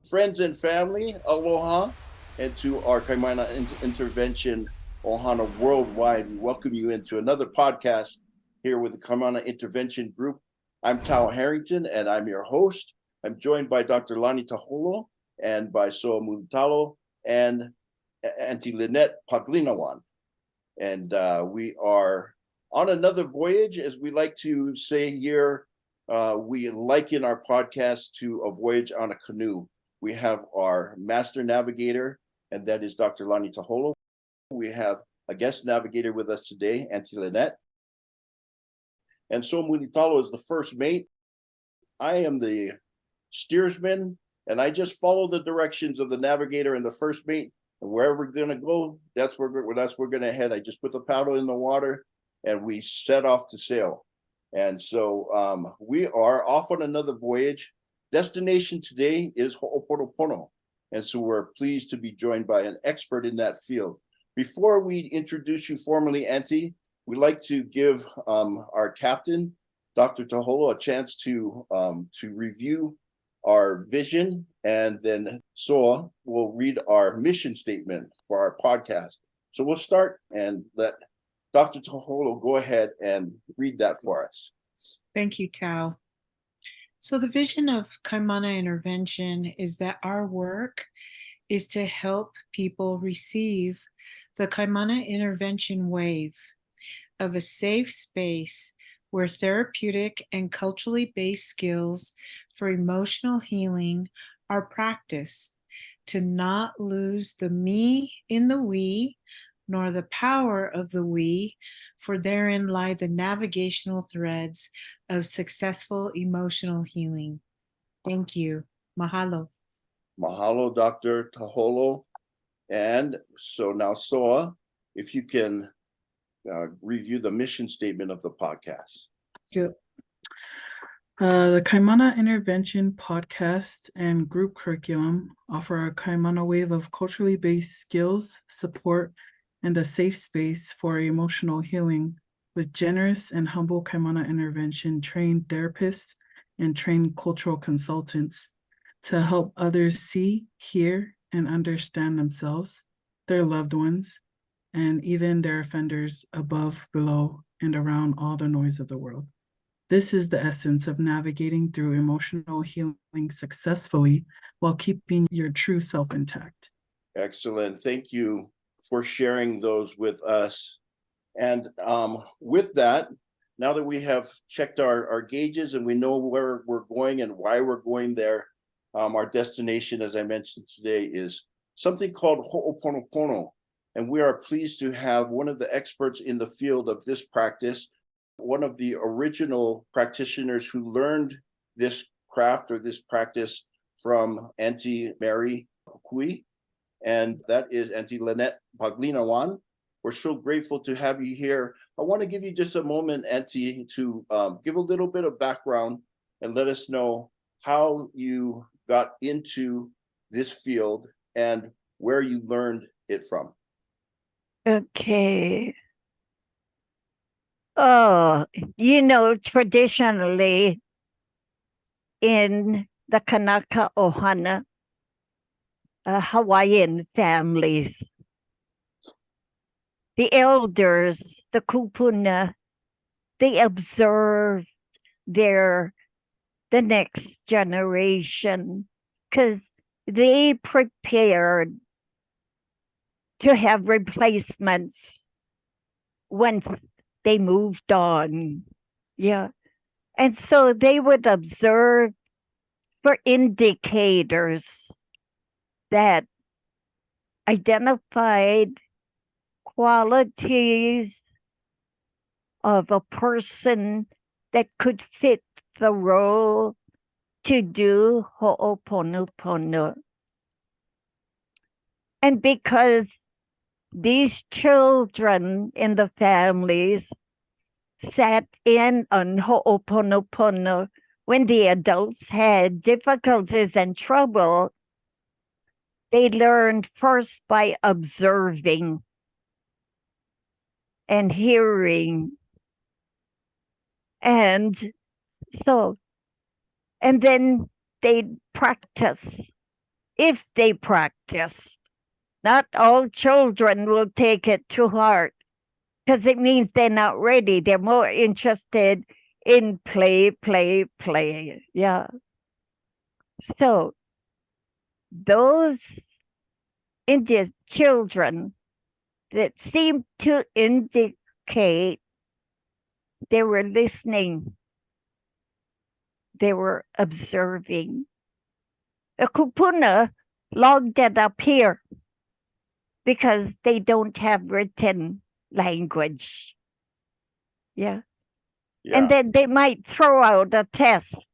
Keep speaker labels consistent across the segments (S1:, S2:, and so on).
S1: friends and family, aloha, and to our Kaimana intervention, ohana worldwide. We welcome you into another podcast here with the Kaimana intervention group. I'm Tau Harrington, and I'm your host. I'm joined by Dr. Lani Taholo and by Soa Mulitalo and Aunty Lynette Paglinawan. And we are on another voyage, as we like to say here. We liken our podcast to a voyage on a canoe. We have our master navigator, and that is Dr. Lani Taholo. We have a guest navigator with us today, Aunty Lynette. And Soa Mulitalo is the first mate. I am the steersman, and I just follow the directions of the navigator and the first mate. And wherever we're going to go, that's where we're going to head. I just put the paddle in the water, and we set off to sail. And so we are off on another voyage. Destination today is Ho'oponopono. And so we're pleased to be joined by an expert in that field. Before we introduce you formally, Auntie, we'd like to give our captain, Dr. Taholo, a chance to review our vision, and then Soa will read our mission statement for our podcast. So we'll start and let Dr. Taholo go ahead and read that for us.
S2: Thank you, Tau. So the vision of Kaimana intervention is that our work is to help people receive the Kaimana intervention wave of a safe space where therapeutic and culturally based skills for emotional healing are practiced, to not lose the me in the we, nor the power of the we, for therein lie the navigational threads of successful emotional healing. Thank you. Mahalo.
S1: Mahalo, Dr. Taholo. And so now, Soa, if you can review the mission statement of the podcast.
S3: Yep. The Kaimana Intervention podcast and group curriculum offer a Kaimana wave of culturally based skills, support, and a safe space for emotional healing with generous and humble Kaimana intervention trained therapists and trained cultural consultants to help others see, hear, and understand themselves, their loved ones, and even their offenders above, below, and around all the noise of the world. This is the essence of navigating through emotional healing successfully while keeping your true self intact.
S1: Excellent. Thank you for sharing those with us. And with that, now that we have checked our gauges and we know where we're going and why we're going there, our destination, as I mentioned today, is something called Ho'oponopono. And we are pleased to have one of the experts in the field of this practice, one of the original practitioners who learned this craft or this practice from Tutu Mary Kawena, and that is Aunty Lynette Paglinawan. We're so grateful to have you here. I want to give you just a moment, Auntie, to give a little bit of background and let us know how you got into this field and where you learned it from.
S4: Okay. Traditionally in the Kanaka Ohana, Hawaiian families, the elders, the Kupuna, they observed the next generation because they prepared to have replacements once they moved on. Yeah. And so they would observe for indicators that identified qualities of a person that could fit the role to do Ho'oponopono. And because these children in the families sat in on Ho'oponopono when the adults had difficulties and trouble, they learned first by observing and hearing. And then they'd practice if they practice. Not all children will take it to heart because it means they're not ready. They're more interested in play. Yeah. So those Indian children that seem to indicate they were listening, they were observing. A Kupuna logged it up here because they don't have written language. Yeah. And then they might throw out a test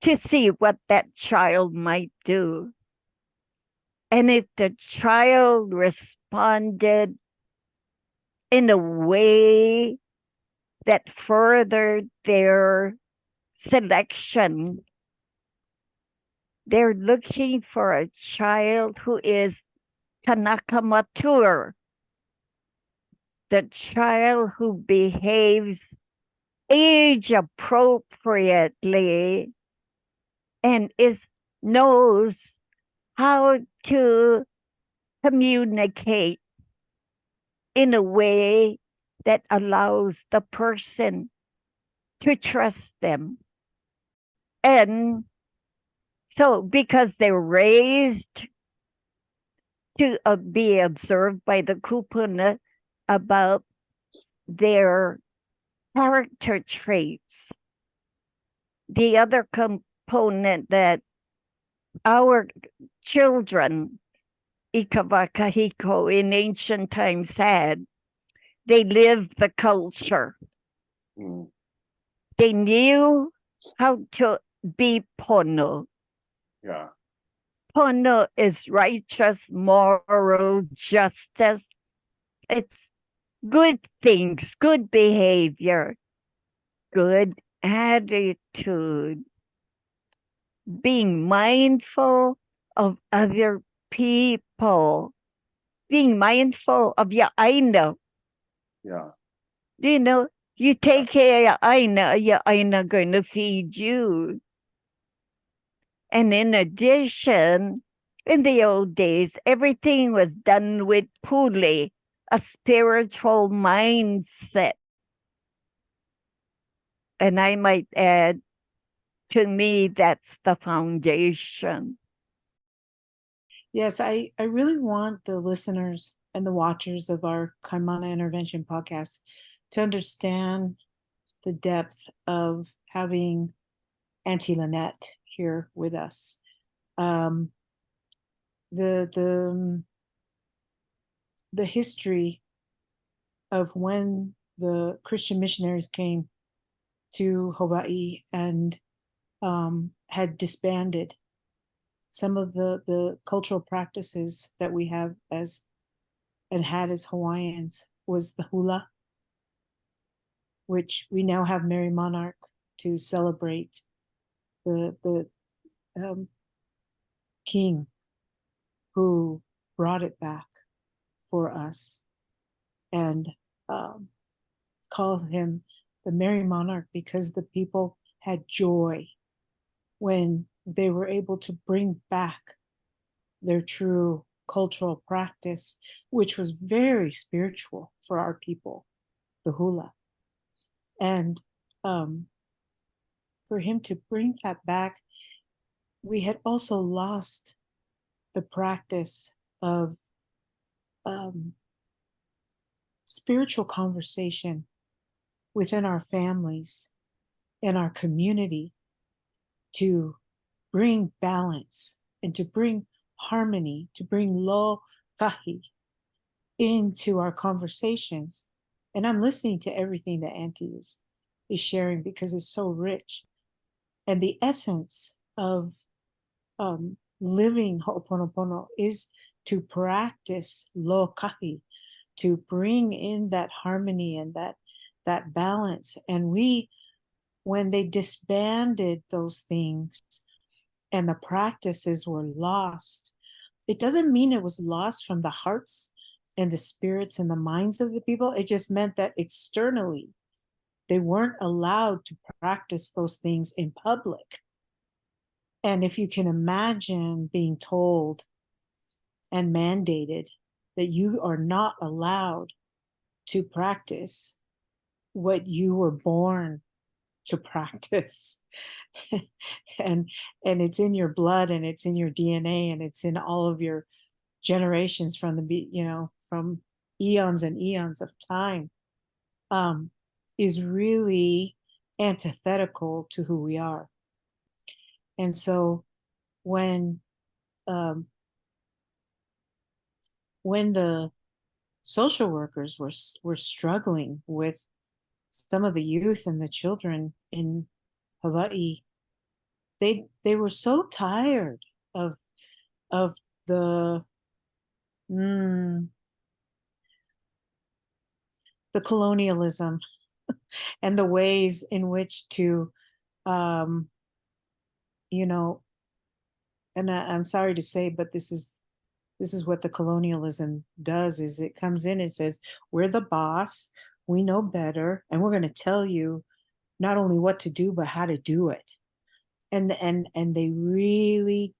S4: to see what that child might do. And if the child responded in a way that furthered their selection, they're looking for a child who is Tanaka mature, the child who behaves age appropriately and knows how to communicate in a way that allows the person to trust them. And so because they're raised to be observed by the Kupuna about their character traits, the other component that our children, Ikavakahiko, in ancient times had, they lived the culture. They knew how to be pono.
S1: Yeah.
S4: Pono is righteous, moral, justice. It's good things, good behavior, good attitude, being mindful of other people, being mindful of your aina.
S1: Yeah.
S4: You know, you take care of your aina going to feed you. And in addition, in the old days, everything was done with pule, a spiritual mindset. And I might add, to me, that's the foundation.
S2: Yes, I really want the listeners and the watchers of our Kaimana Intervention podcast to understand the depth of having Aunty Lynette here with us. The history of when the Christian missionaries came to Hawaii and had disbanded some of the cultural practices that we have as and had as Hawaiians was the hula, which we now have Mary Monarch to celebrate the king who brought it back for us, and call him the Merry Monarch because the people had joy when they were able to bring back their true cultural practice, which was very spiritual for our people, the hula. And for him to bring that back, we had also lost the practice of spiritual conversation within our families and our community to bring balance and to bring harmony, to bring lo kahi into our conversations. And I'm listening to everything that Auntie is sharing because it's so rich. And the essence of living Ho'oponopono is to practice lo kahi, to bring in that harmony and that balance. And when they disbanded those things and the practices were lost, it doesn't mean it was lost from the hearts and the spirits and the minds of the people. It just meant that externally, they weren't allowed to practice those things in public. And if you can imagine being told and mandated that you are not allowed to practice what you were born to practice. and it's in your blood, and it's in your DNA, and it's in all of your generations from from eons and eons of time, is really antithetical to who we are. And so when the social workers were struggling with some of the youth and the children in Hawaii, they were so tired of the the colonialism and the ways in which to and I'm sorry to say, but this is what the colonialism does. Is it comes in and says, we're the boss, we know better, and we're going to tell you not only what to do but how to do it. And they really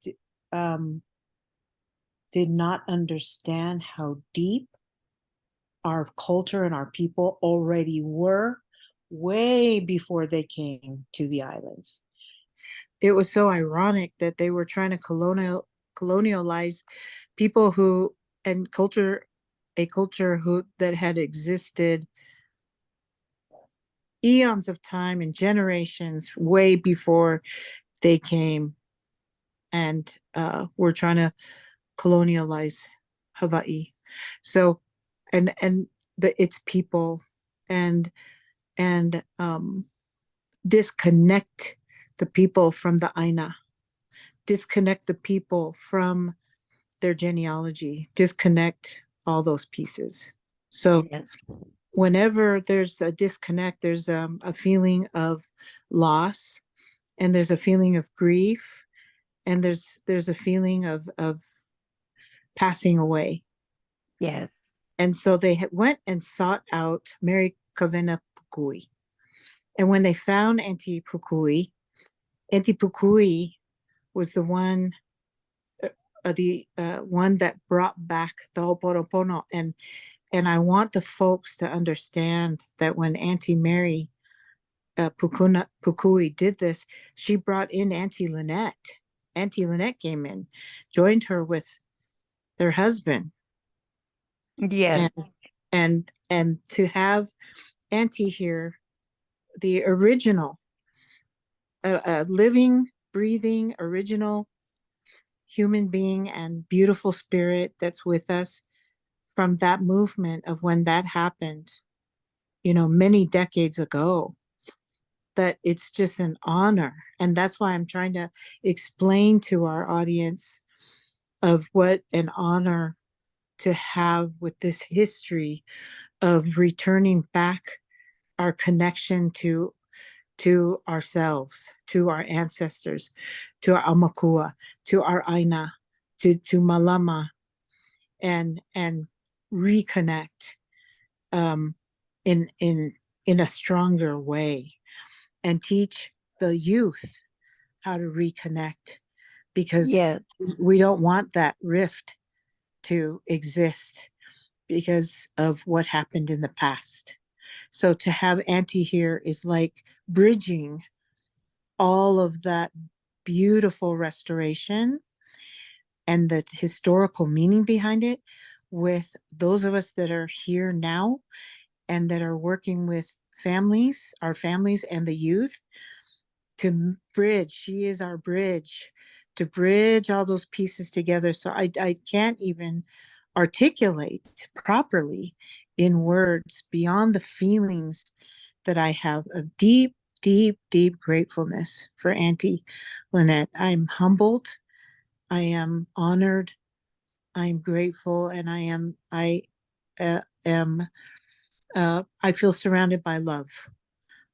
S2: did not understand how deep our culture and our people already were way before they came to the islands. It was so ironic that they were trying to colonialize people who and a culture that had existed eons of time and generations way before they came, and were trying to colonialize Hawaii. So and its people, and disconnect the people from the Aina, disconnect the people from their genealogy, disconnect all those pieces. So
S4: Yes.
S2: whenever there's a disconnect, there's a feeling of loss, and there's a feeling of grief, and there's a feeling of passing away.
S4: Yes.
S2: And so they went and sought out Mary Kawena Pukui. And when they found Aunty Pukui was the one that brought back the Ho'oponopono. And I want the folks to understand that when Aunty Mary Pukui did this, she brought in Aunty Lynette. Aunty Lynette came in, joined her with their husband.
S4: Yes.
S2: And to have Aunty here, the original, living, breathing, original human being and beautiful spirit that's with us from that movement of when that happened, many decades ago, that it's just an honor. And that's why I'm trying to explain to our audience of what an honor to have with this history of returning back our connection to ourselves, to our ancestors, to our Amakua, to our Aina, to Malama, and reconnect in a stronger way, and teach the youth how to reconnect, because
S4: Yes.
S2: we don't want that rift to exist because of what happened in the past. So to have Aunty here is like bridging all of that beautiful restoration and the historical meaning behind it with those of us that are here now and that are working with families, our families and the youth, to bridge. She is our bridge, to bridge all those pieces together. So I can't even articulate properly in words beyond the feelings that I have of deep, deep, deep gratefulness for Aunty Lynette. I'm humbled. I am honored. I'm grateful, and I feel surrounded by love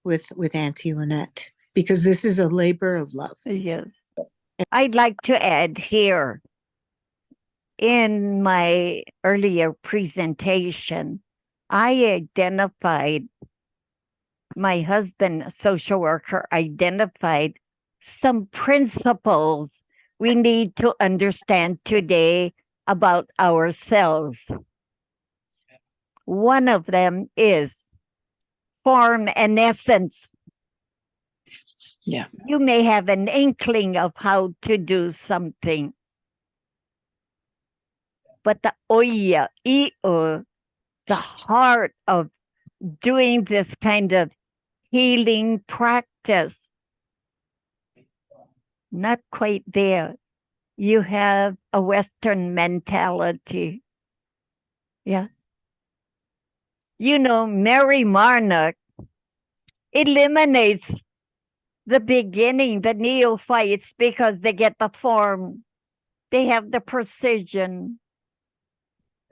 S2: with Aunty Lynette, because this is a labor of love.
S4: Yes. I'd like to add here, in my earlier presentation, I identified, my husband, a social worker, identified some principles we need to understand today about ourselves. One of them is form and essence.
S2: Yeah.
S4: You may have an inkling of how to do something, but the oya, the heart of doing this kind of healing practice, not quite there. You have a Western mentality. Yeah. You know, Mary Marnock eliminates the beginning, the neophytes, because they get the form. They have the precision.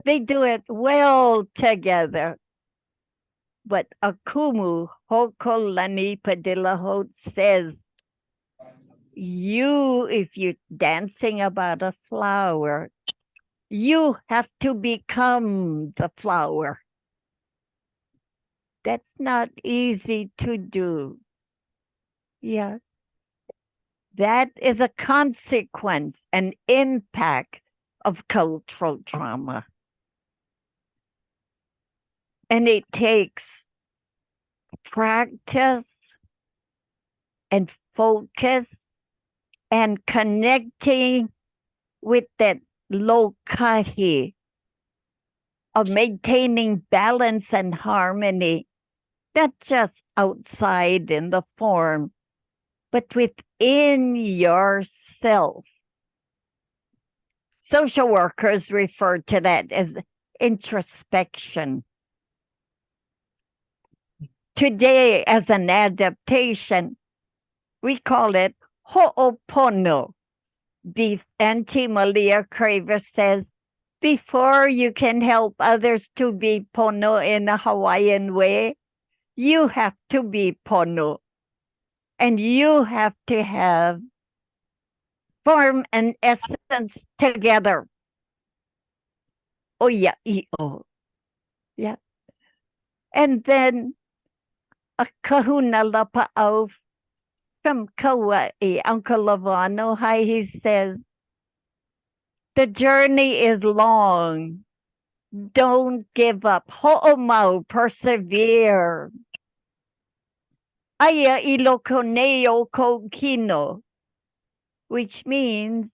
S4: They do it well together. But Akumu Hokolani Padilahot says, if you're dancing about a flower, you have to become the flower. That's not easy to do. Yeah. That is a consequence, an impact of cultural trauma. And it takes practice and focus and connecting with that lokahi of maintaining balance and harmony, not just outside in the form, but within yourself. Social workers refer to that as introspection. Today, as an adaptation, we call it ho'opono. The Aunty Malia Craver says, before you can help others to be pono in a Hawaiian way, you have to be pono. And you have to have form and essence together. Oya i'o. Yeah. And then a kahuna lapa'au from Kauai, Uncle Lavano, he says, the journey is long. Don't give up. Ho'omau, persevere. Aya ilokoneo kokino, which means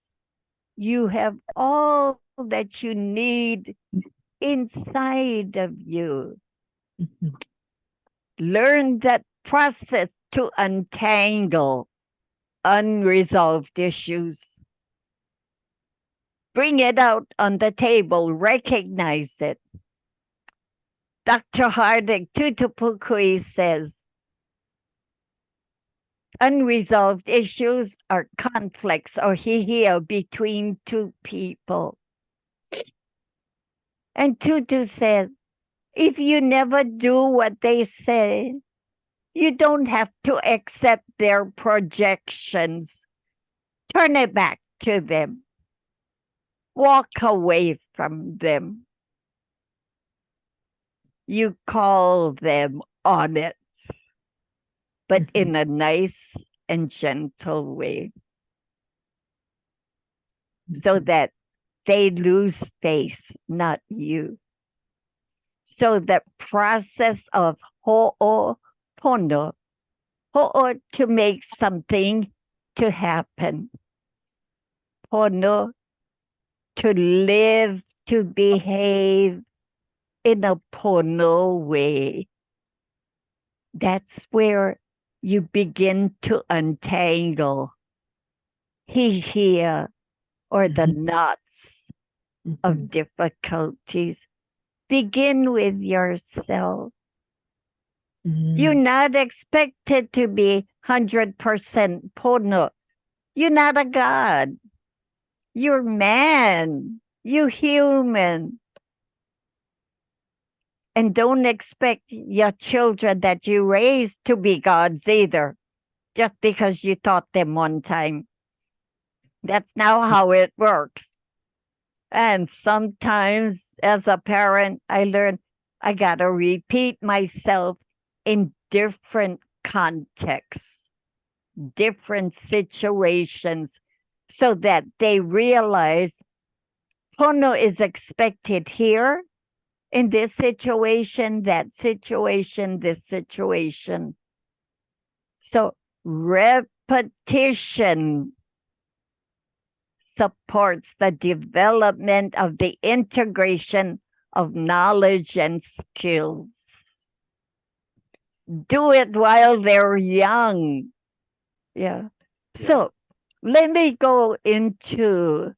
S4: you have all that you need inside of you. Learn that process to untangle unresolved issues. Bring it out on the table, recognize it. Dr. Hardik Tutu Pukui says, unresolved issues are conflicts or hihia between two people. And Tutu said, if you never do what they say, you don't have to accept their projections. Turn it back to them. Walk away from them. You call them audits, but in a nice and gentle way, so that they lose face, not you. So the process of ho'opono, ho'o to make something to happen, pono to live, to behave in a pono way. That's where you begin to untangle hihia, or the knots of difficulties. Begin with yourself. You're not expected to be 100% pono. You're not a god. You're man. You're human. And don't expect your children that you raise to be gods either, just because you taught them one time. That's not how it works. And sometimes as a parent, I learn I got to repeat myself in different contexts. different situations so that they realize Pono is expected here in this situation, that situation, this situation. So repetition supports the development of the integration of knowledge and skills. Do it while they're young. Yeah. So let me go into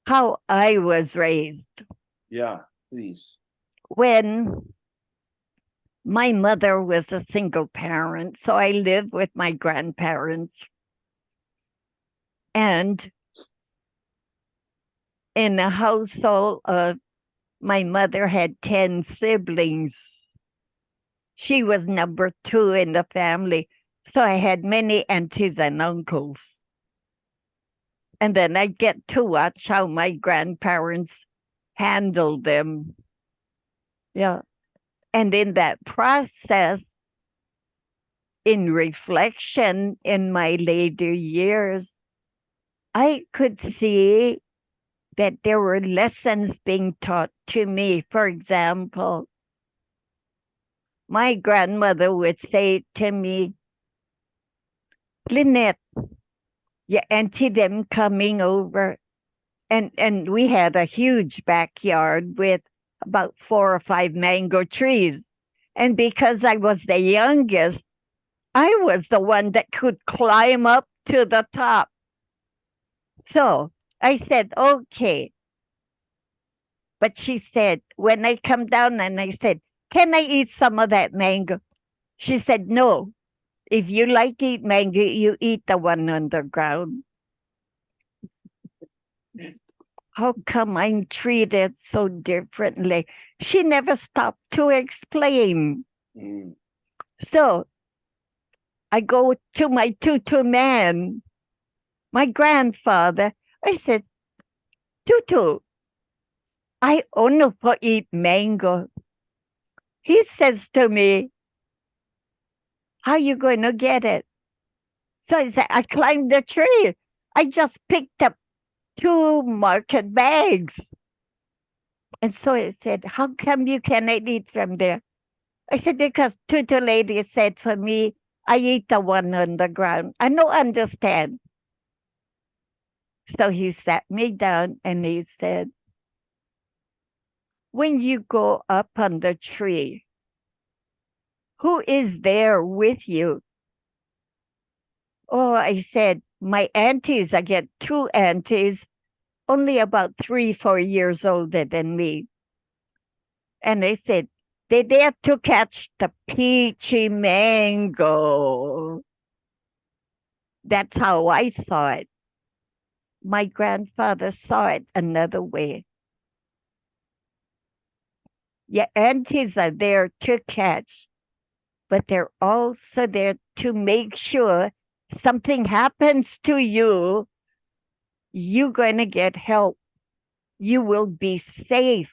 S4: how I was raised.
S1: Yeah, please.
S4: When my mother was a single parent, so I lived with my grandparents. And in a household of my mother had 10 siblings. She was number 2 in the family. So I had many aunties and uncles. And then I get to watch how my grandparents handled them. Yeah. And in that process, in reflection in my later years, I could see that there were lessons being taught to me. For example, my grandmother would say to me, Lynette, your auntie them coming over. And we had a huge backyard with about 4 or 5 mango trees. And because I was the youngest, I was the one that could climb up to the top. So I said, okay. But she said, when I come down and I said, can I eat some of that mango? She said, no. If you like eat mango, you eat the one on the ground. How come I'm treated so differently? She never stopped to explain.
S1: Mm.
S4: So I go to my Tutu man, my grandfather. I said, Tutu, I only for eat mango. He says to me, how you going to get it? So I said, I climbed the tree. I just picked up 2 market bags. And so I said, how come you cannot eat from there? I said, because Tutu lady said for me, I eat the one on the ground. I don't understand. So he sat me down and he said, when you go up on the tree, who is there with you? Oh, I said, my aunties, I get 2 aunties, only about 3, 4 years older than me. And they said, they dare to catch the peachy mango. That's how I saw it. My grandfather saw it another way. Your aunties are there to catch, but they're also there to make sure something happens to you, you're going to get help. You will be safe.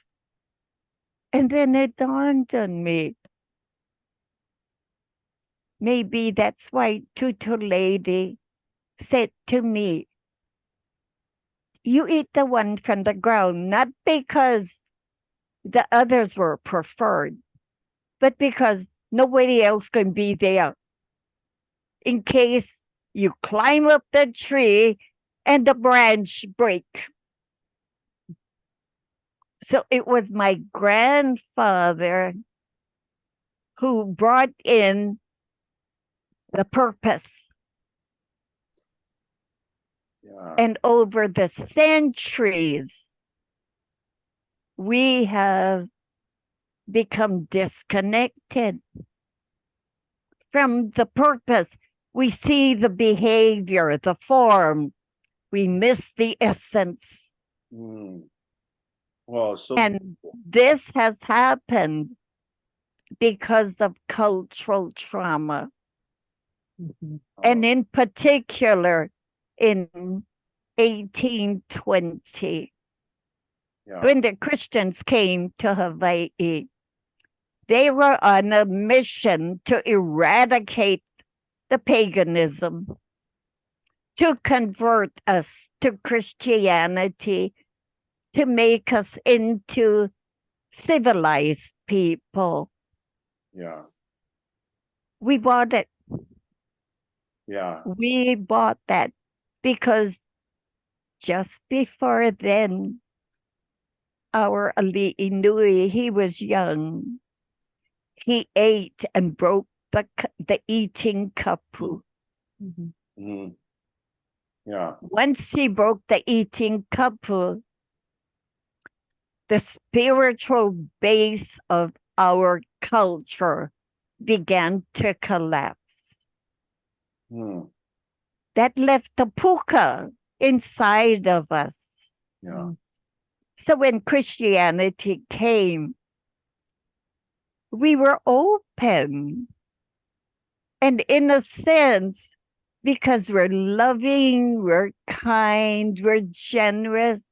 S4: And then it dawned on me. Maybe that's why Tutu lady said to me, you eat the one from the ground, not because the others were preferred, but because nobody else can be there. In case you climb up the tree and the branch break. So it was my grandfather who brought in the purpose.
S1: Yeah.
S4: And over the centuries, we have become disconnected from the purpose. We see the behavior, the form. We miss the essence.
S1: Mm. Well, so
S4: And this has happened because of cultural trauma. And in particular, in 1820, when the Christians came to Hawaii, they were on a mission to eradicate the paganism, to convert us to Christianity, to make us into civilized people.
S1: Yeah.
S4: We bought it.
S1: Yeah.
S4: We bought that because just before then, our Ali Inui, he was young. He ate and broke the eating kapu.
S2: Mhm.
S1: Mm-hmm. Yeah.
S4: Once he broke the eating kapu, the spiritual base of our culture began to collapse.
S1: Mm.
S4: That left the puka inside of us.
S1: Yeah.
S4: So when Christianity came, we were open. And in a sense, because we're loving, we're kind, we're generous,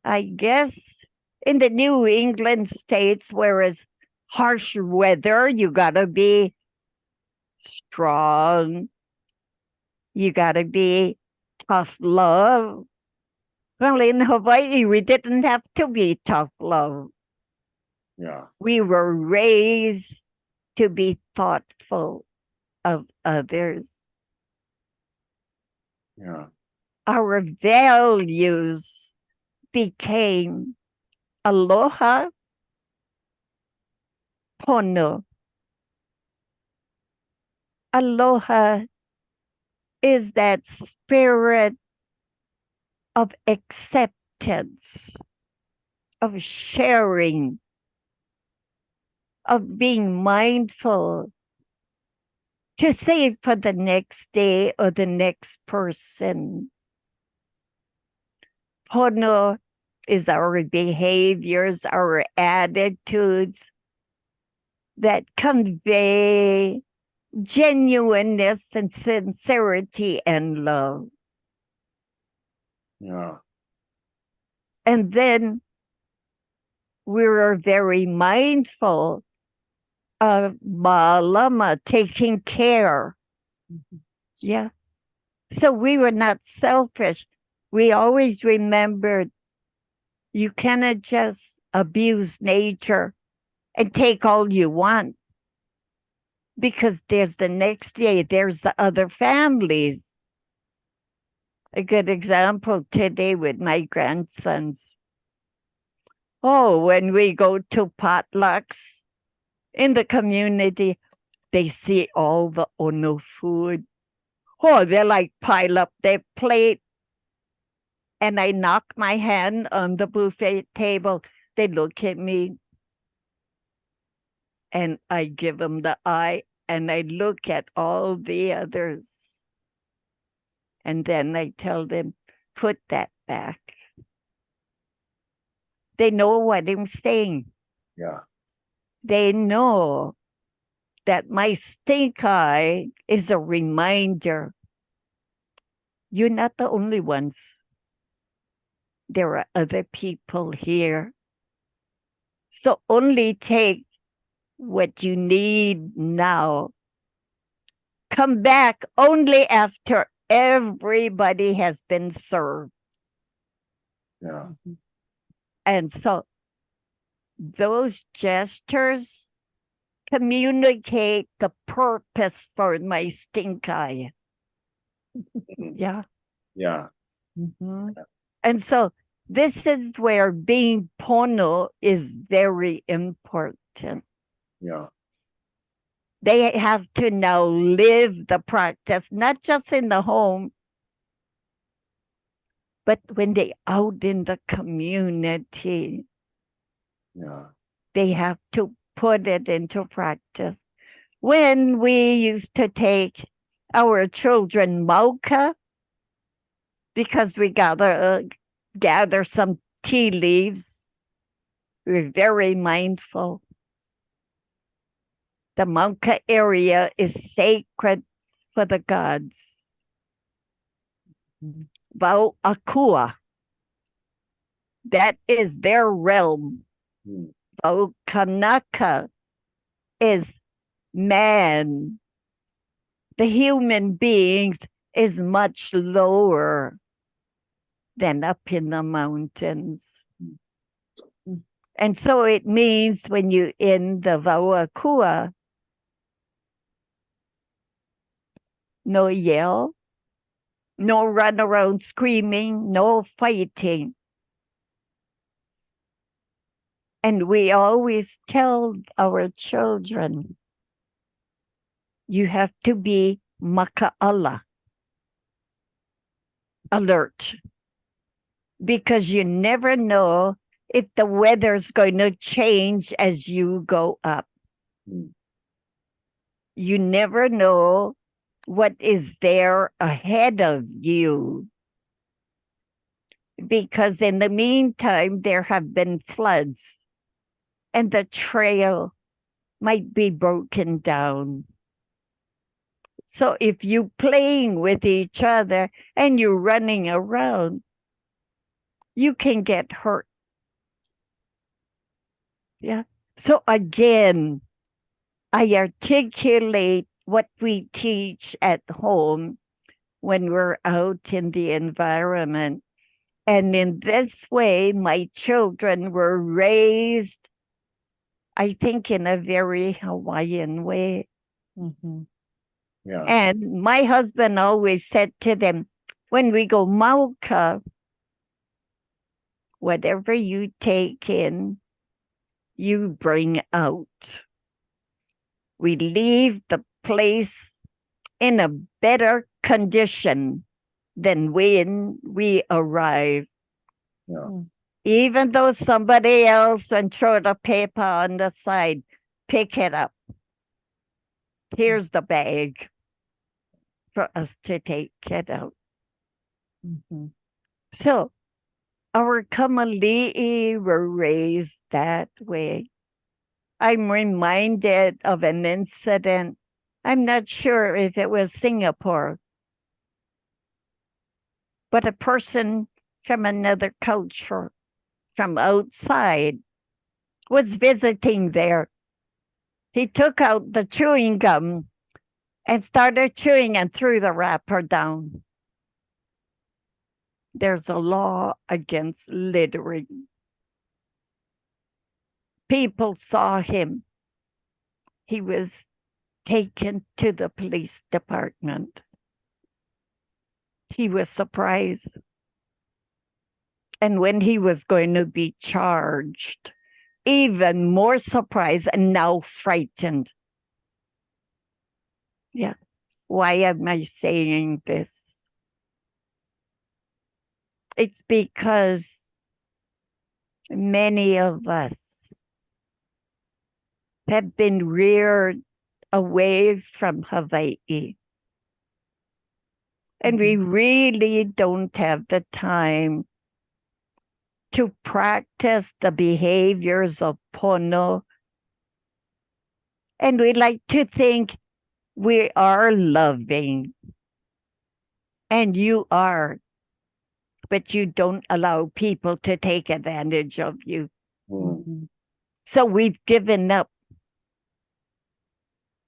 S4: I guess in the New England states where it's harsh weather, you gotta be strong. You gotta be tough love. Well, in Hawaii, we didn't have to be tough love.
S1: Yeah.
S4: We were raised to be thoughtful of others.
S1: Yeah.
S4: Our values became aloha, pono. Aloha is that spirit of acceptance, of sharing, of being mindful to save for the next day or the next person. Pono is our behaviors, our attitudes that convey genuineness and sincerity and love.
S1: Yeah.
S4: And then we were very mindful of Malama taking care. Yeah. So we were not selfish. We always remembered you cannot just abuse nature and take all you want, because there's the next day, there's the other families. A good example today with my grandsons. Oh, when we go to potlucks in the community, they see all the ono food. Oh, they like pile up their plate. And I knock my hand on the buffet table. They look at me and I give them the eye and I look at all the others. And then I tell them, put that back. They know what I'm saying.
S1: Yeah.
S4: They know that my stink eye is a reminder. You're not the only ones. There are other people here. So only take what you need now. Come back only after everybody has been served.
S1: Yeah.
S4: And so those gestures communicate the purpose for my stink eye. Yeah.
S1: Yeah.
S4: Mm-hmm. And so this is where being pono is very important.
S1: Yeah.
S4: They have to now live the practice, not just in the home, but when they out in the community.
S1: Yeah.
S4: They have to put it into practice. When we used to take our children mauka, because we gather some tea leaves, we're very mindful. The mauka area is sacred for the gods. Vau akua, that is their realm.
S1: Mm.
S4: Vau kanaka is man. the human beings is much lower than up in the mountains. And so it means when you in the Vauakua, no yell, no run around screaming, no fighting. And we always tell our children, you have to be maka'ala, alert, because you never know if the weather's going to change as you go up. You never know what is there ahead of you. Because in the meantime, there have been floods and the trail might be broken down. So if you're playing with each other and you're running around, you can get hurt. Yeah. So again, I articulate what we teach at home when we're out in the environment. And in this way, my children were raised, I think, in a very Hawaiian way.
S2: Mhm.
S1: Yeah.
S4: And my husband always said to them, when we go mauka, whatever you take in, you bring out. We leave the place in a better condition than when we arrive.
S1: Yeah.
S4: Even though somebody else and throw the paper on the side, pick it up. Here's the bag for us to take it out.
S2: Mhm.
S4: So our kamali'i were raised that way. I'm reminded of an incident. I'm not sure if it was Singapore, but a person from another culture, from outside, was visiting there. He took out the chewing gum and started chewing and threw the wrapper down. There's a law against littering. People saw him. He was taken to the police department. He was surprised. And when he was going to be charged, even more surprised and now frightened. Yeah. Why am I saying this? It's because many of us have been reared away from Hawaii. And we really don't have the time to practice the behaviors of pono. And we like to think we are loving. And you are. But you don't allow people to take advantage of you.
S1: Mm.
S4: So we've given up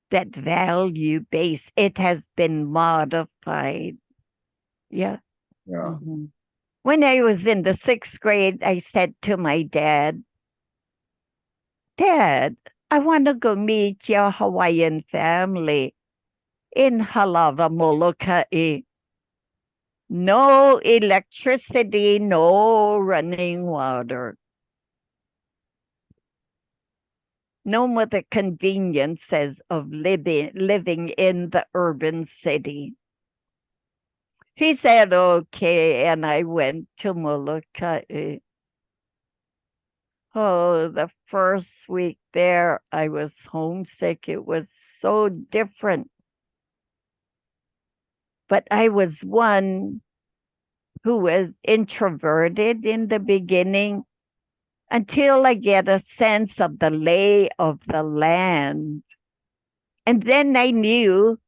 S4: that value base. It has been modified. Yeah.
S1: Yeah.
S4: When I was in the 6th grade, I said to my dad, Dad, I want to go meet your Hawaiian family in Halawa, Molokai. No electricity, no running water. No more the conveniences of living in the urban city. He said, okay, and I went to Molokai. Oh, the first week there, I was homesick. It was so different. But I was one who was introverted in the beginning until I get a sense of the lay of the land. And then I knew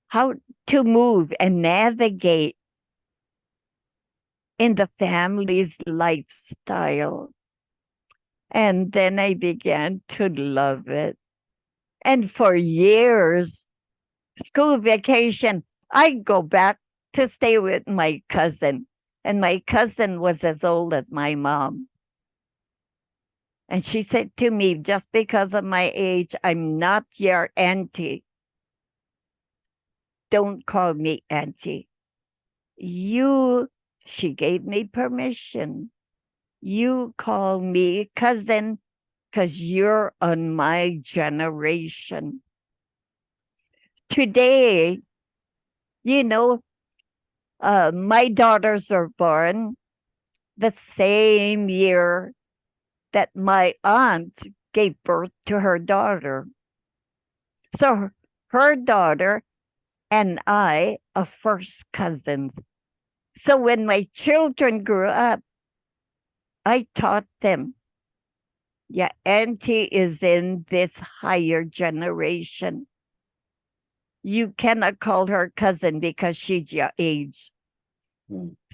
S4: how to move and navigate in the family's lifestyle. And then I began to love it. And for years, school vacation, I'd go back to stay with my cousin. And my cousin was as old as my mom. And she said to me, just because of my age, I'm not your auntie. Don't call me auntie. She gave me permission. You call me cousin because you're on my generation. Today, my daughters are born the same year that my aunt gave birth to her daughter. So her daughter and I are first cousins. So when my children grew up, I taught them, yeah, auntie is in this higher generation. You cannot call her cousin because she's your age.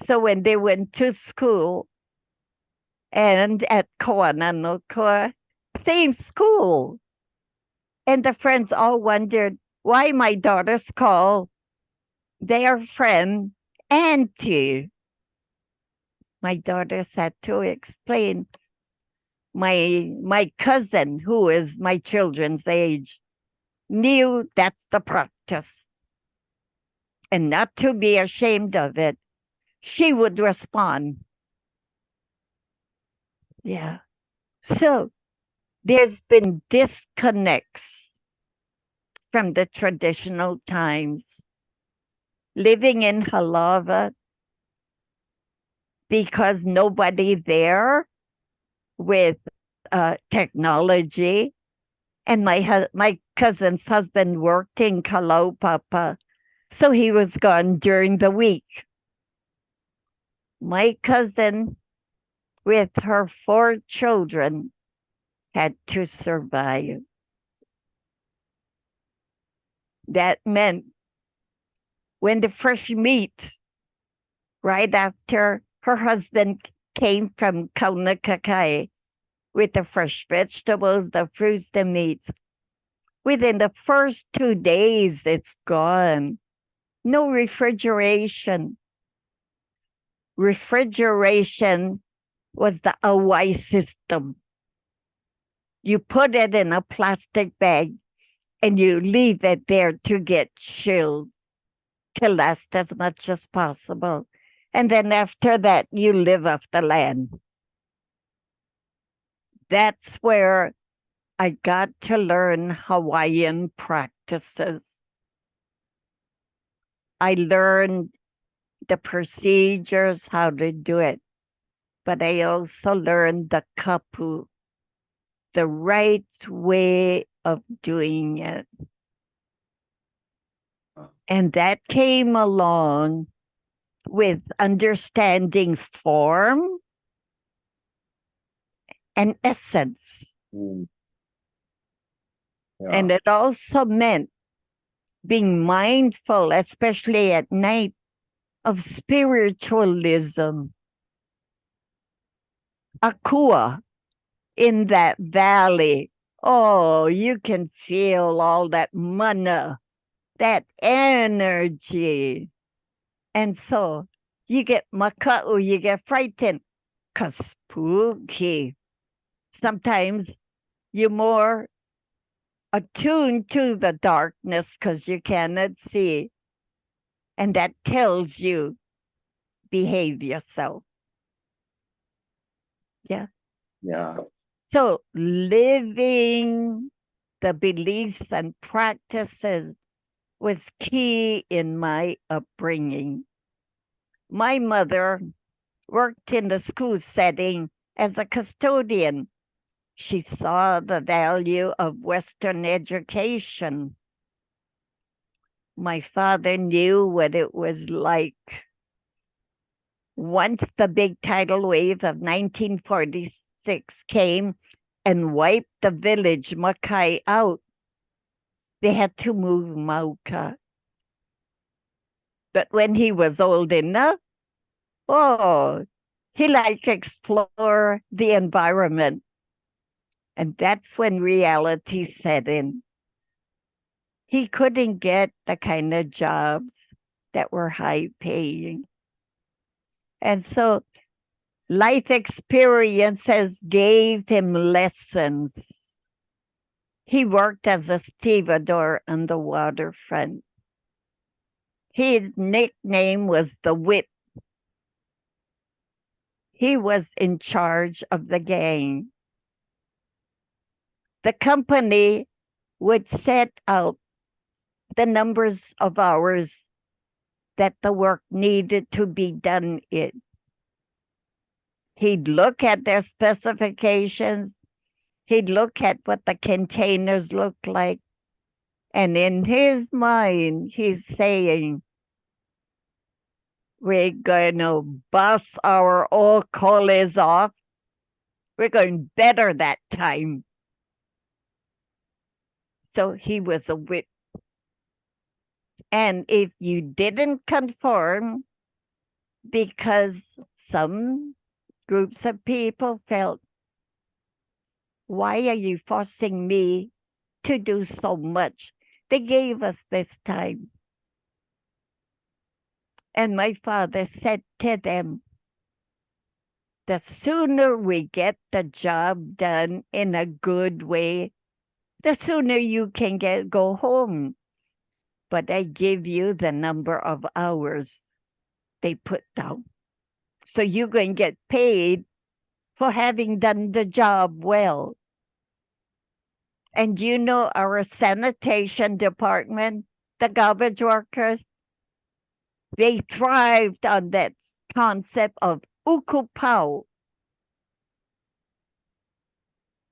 S4: So when they went to school and at Kawananoka, same school. And the friends all wondered why my daughters call their friend auntie. My daughters had to explain. My cousin, who is my children's age, knew that's the practice. And not to be ashamed of it, she would respond. Yeah. So there's been disconnects from the traditional times. Living in Halava, because nobody there with technology, and my cousin's husband worked in Kalaupapa, so he was gone during the week. My cousin, with her 4 children, had to survive. That meant when the fresh meat, right after her husband came from Kaunakakai with the fresh vegetables, the fruits, the meats, within the first 2 days, it's gone. No refrigeration. Refrigeration was the awai system. You put it in a plastic bag and you leave it there to get chilled to last as much as possible. And then after that, you live off the land. That's where I got to learn Hawaiian practices. I learned the procedures, how to do it, but I also learned the kapu, the right way of doing it. And that came along with understanding form and essence.
S1: Yeah.
S4: And it also meant being mindful, especially at night, of spiritualism. Akua in that valley. Oh, you can feel all that mana, that energy. And so you get maka'u, you get frightened, because spooky. Sometimes you're more attuned to the darkness because you cannot see. And that tells you, behave yourself. Yeah.
S1: Yeah.
S4: So living the beliefs and practices was key in my upbringing. My mother worked in the school setting as a custodian. She saw the value of Western education. My father knew what it was like. Once the big tidal wave of 1946 came and wiped the village Makai out, they had to move Mauka. But when he was old enough, he liked to explore the environment. And that's when reality set in. he couldn't get the kind of jobs that were high paying. And so life experiences gave him lessons. He worked as a stevedore on the waterfront. His nickname was the Whip. He was in charge of the gang. The company would set out the numbers of hours that the work needed to be done in. He'd look at their specifications. He'd look at what the containers looked like. And in his mind, he's saying, we're going to bust our old collies off. We're going to better that time. So he was a whip. And if you didn't conform, because some groups of people felt, why are you forcing me to do so much? They gave us this time. And my father said to them, the sooner we get the job done in a good way, the sooner you can go home. But I give you the number of hours they put down. So you're going to get paid for having done the job well. And you know our sanitation department, the garbage workers, they thrived on that concept of ukupau.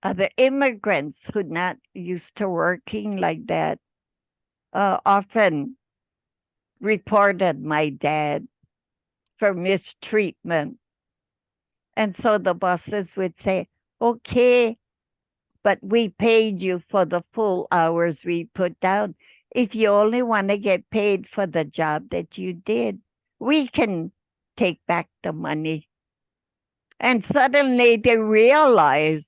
S4: Other immigrants who not used to working like that often reported my dad for mistreatment. And so the bosses would say, okay, but we paid you for the full hours we put down. If you only want to get paid for the job that you did, we can take back the money. And suddenly they realize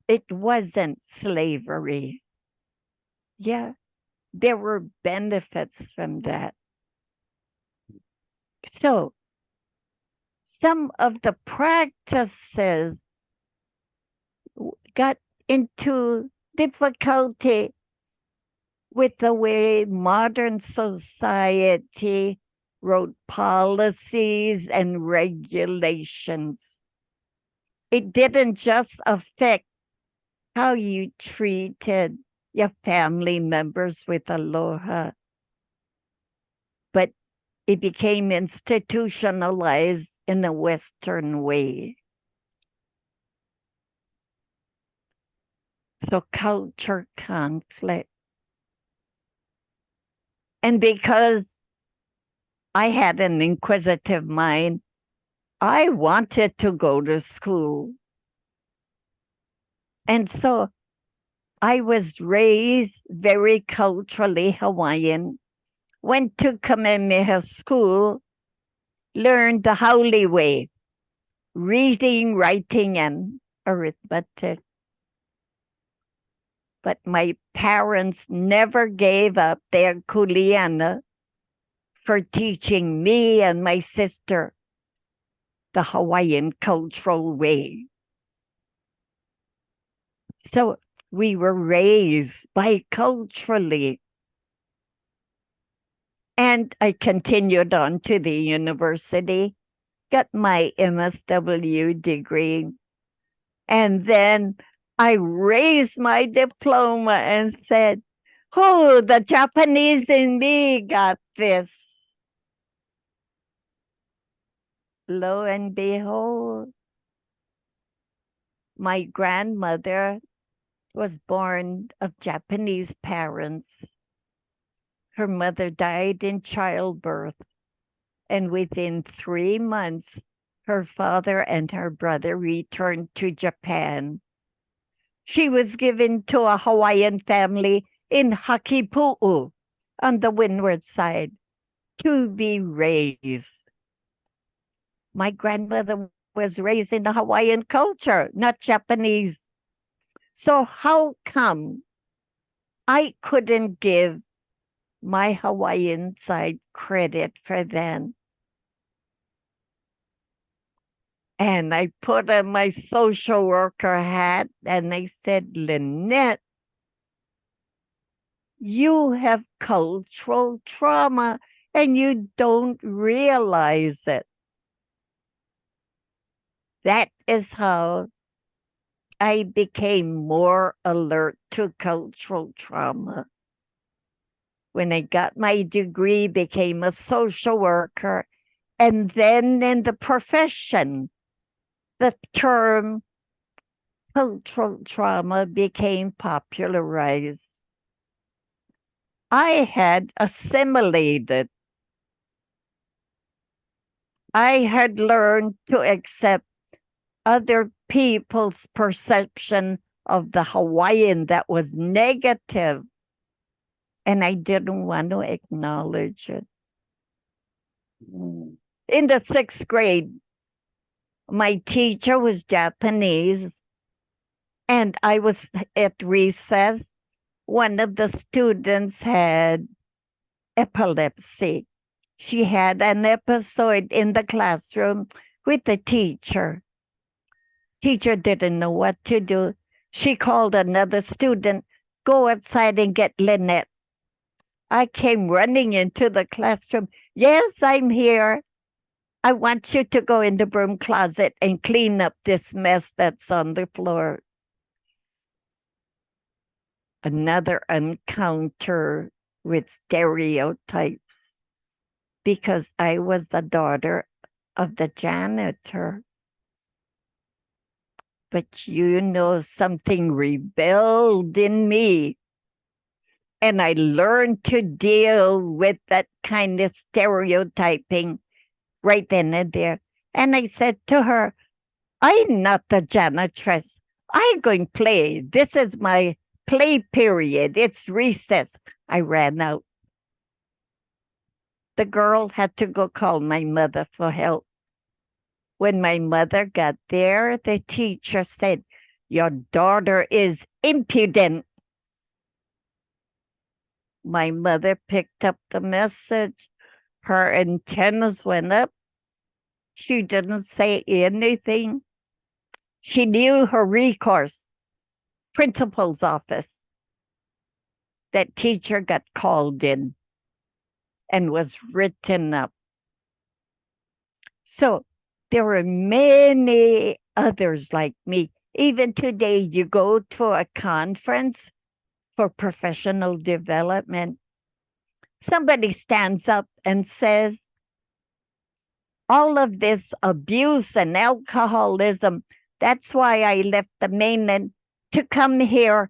S4: it wasn't slavery. Yeah, there were benefits from that. So some of the practices got into difficulty with the way modern society wrote policies and regulations. It didn't just affect how you treated your family members with aloha, but it became institutionalized in a Western way. So culture conflict. And because I had an inquisitive mind, I wanted to go to school. And so I was raised very culturally Hawaiian, went to Kamehameha school, learned the Haole way, reading, writing, and arithmetic. But my parents never gave up their kuleana for teaching me and my sister the Hawaiian cultural way. So we were raised biculturally. And I continued on to the university, got my MSW degree, and then I raised my diploma and said, oh, the Japanese in me got this. Lo and behold, my grandmother was born of Japanese parents. Her mother died in childbirth, and within 3 months, her father and her brother returned to Japan. She was given to a Hawaiian family in Hakipu'u on the windward side to be raised. My grandmother was raised in the Hawaiian culture, not Japanese. So how come I couldn't give my Hawaiian side credit for that. And I put on my social worker hat and I said, Lynette, you have cultural trauma and you don't realize it. That is how I became more alert to cultural trauma. When I got my degree, became a social worker, and then in the profession, the term cultural trauma became popularized. I had assimilated. I had learned to accept other people's perception of the Hawaiian that was negative, and I didn't want to acknowledge it. In the 6th grade, my teacher was Japanese, and I was at recess. One of the students had epilepsy. She had an episode in the classroom with the teacher. Teacher didn't know what to do. She called another student, go outside and get Lynette. I came running into the classroom. Yes, I'm here. I want you to go in the broom closet and clean up this mess that's on the floor. Another encounter with stereotypes because I was the daughter of the janitor. But something rebelled in me. And I learned to deal with that kind of stereotyping right then and there. And I said to her, I'm not the janitress. I'm going to play. This is my play period. It's recess. I ran out. The girl had to go call my mother for help. When my mother got there, the teacher said, your daughter is impudent. My mother picked up the message. Her antennas went up. She didn't say anything. She knew her recourse, principal's office. That teacher got called in and was written up. So there were many others like me. Even today, you go to a conference for professional development. Somebody stands up and says, all of this abuse and alcoholism, that's why I left the mainland to come here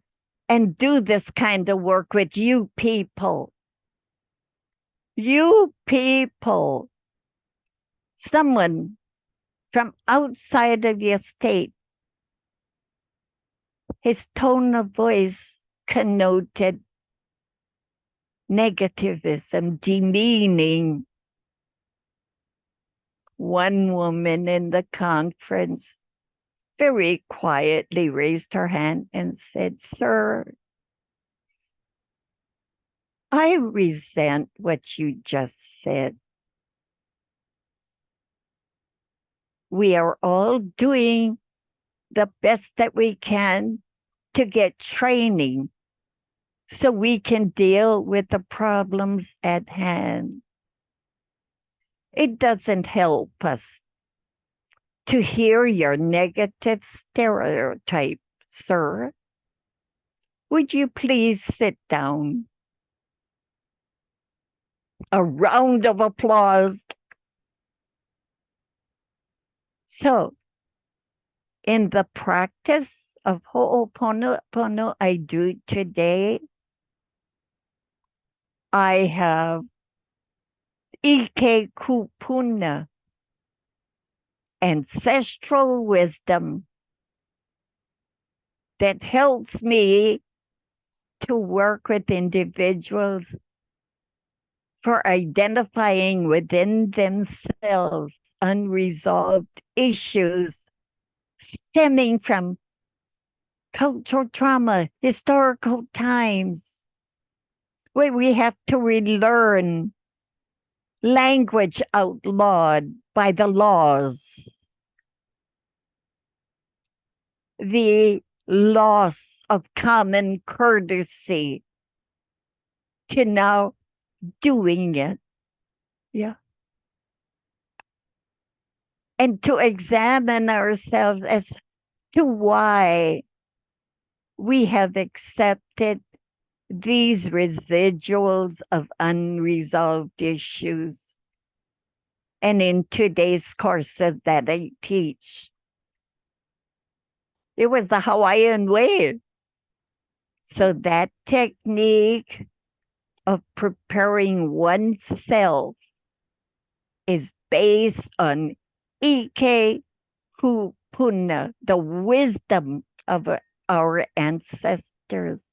S4: and do this kind of work with you people. You people. Someone from outside of your state, his tone of voice connoted negativism, demeaning. One woman in the conference very quietly raised her hand and said, sir, I resent what you just said. We are all doing the best that we can to get training so we can deal with the problems at hand. It doesn't help us to hear your negative stereotype, sir. Would you please sit down? A round of applause. So, in the practice of Ho'oponopono I do today, I have Ike Kupuna, Ancestral Wisdom, that helps me to work with individuals for identifying within themselves unresolved issues stemming from cultural trauma, historical times, We have to relearn language outlawed by the laws. The loss of common courtesy to now doing it. Yeah. And to examine ourselves as to why we have accepted these residuals of unresolved issues. And in today's courses that I teach, it was the Hawaiian way. So that technique of preparing oneself is based on Ike Kupuna, the wisdom of our ancestors.